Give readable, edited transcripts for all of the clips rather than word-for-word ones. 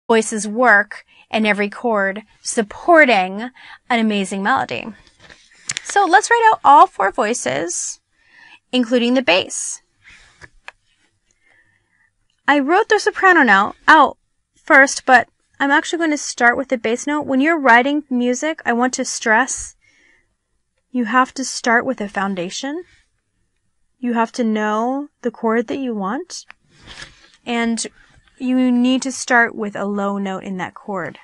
voices work in every chord, supporting an amazing melody. So let's write out all 4 voices, including the bass. I wrote the soprano note out first, but I'm actually going to start with the bass note. When you're writing music, I want to stress you have to start with a foundation. You have to know the chord that you want, and you need to start with a low note in that chord.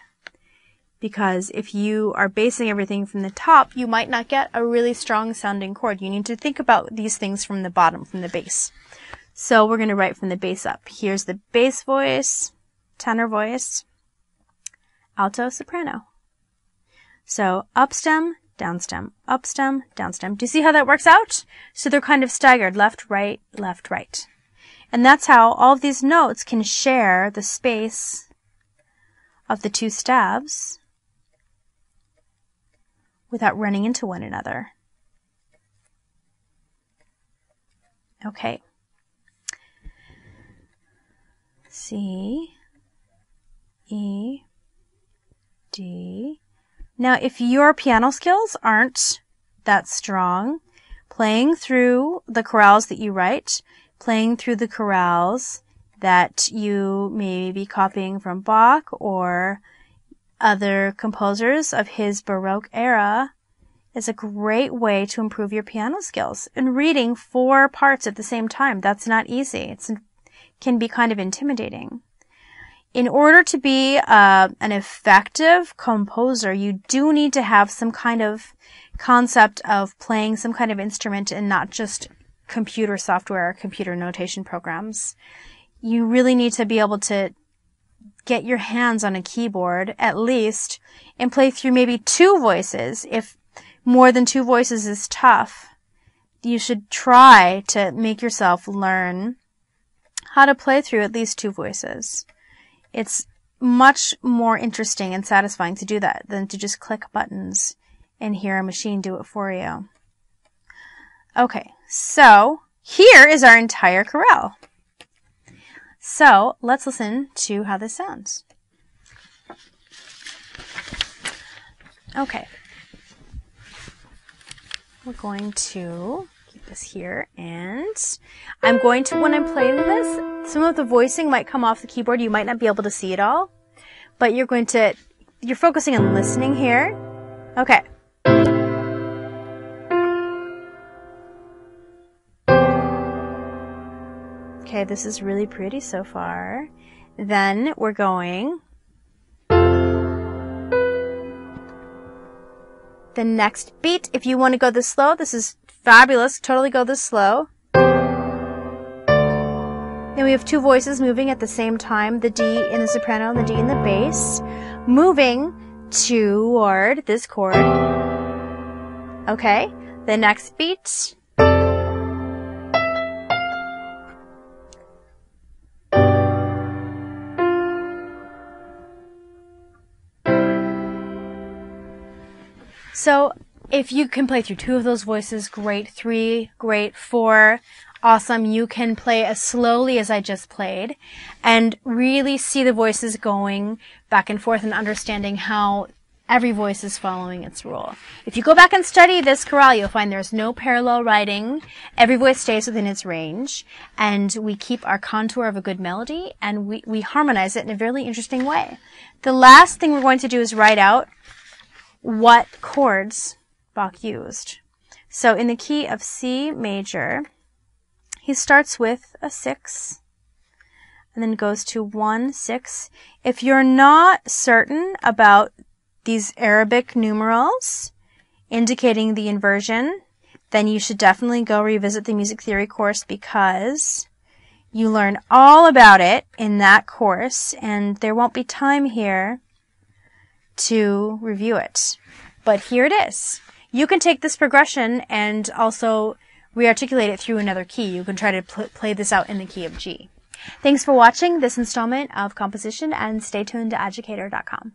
Because if you are basing everything from the top, you might not get a really strong sounding chord. You need to think about these things from the bottom, from the bass. So we're going to write from the bass up. Here's the bass voice, tenor voice, alto, soprano. So up stem, down stem, up stem, down stem. Do you see how that works out? So they're kind of staggered, left, right, left, right. And that's how all of these notes can share the space of the 2 stabs without running into one another. Okay. C, E, D. Now, if your piano skills aren't that strong, playing through the chorales that you write, playing through the chorales that you may be copying from Bach or other composers of his Baroque era is a great way to improve your piano skills. And reading 4 parts at the same time, that's not easy. It can be kind of intimidating. In order to be an effective composer, you do need to have some kind of concept of playing some kind of instrument and not just computer software or computer notation programs. You really need to be able to get your hands on a keyboard at least and play through maybe 2 voices. If more than 2 voices is tough, you should try to make yourself learn how to play through at least 2 voices. It's much more interesting and satisfying to do that than to just click buttons and hear a machine do it for you. Okay, so here is our entire chorale. So let's listen to how this sounds. Okay. We're going to keep this here, and I'm going to, when I'm playing this, some of the voicing might come off the keyboard. You might not be able to see it all, but you're focusing on listening here. Okay. Okay, this is really pretty so far. Then we're going. The next beat, if you want to go this slow, this is fabulous. Totally go this slow. Then we have 2 voices moving at the same time, the D in the soprano and the D in the bass, moving toward this chord. Okay, the next beat. So if you can play through 2 of those voices, great. 3, great. 4, awesome. You can play as slowly as I just played and really see the voices going back and forth and understanding how every voice is following its role. If you go back and study this chorale, you'll find there's no parallel writing. Every voice stays within its range, and we keep our contour of a good melody, and we harmonize it in a really interesting way. The last thing we're going to do is write out what chords Bach used. So in the key of C major, he starts with a 6 and then goes to 1, 6. If you're not certain about these Arabic numerals indicating the inversion, then you should definitely go revisit the music theory course, because you learn all about it in that course, and there won't be time here to review it. But here it is. You can take this progression and also rearticulate it through another key. You can try to play this out in the key of G. Thanks for watching this installment of composition, and stay tuned to Educator.com.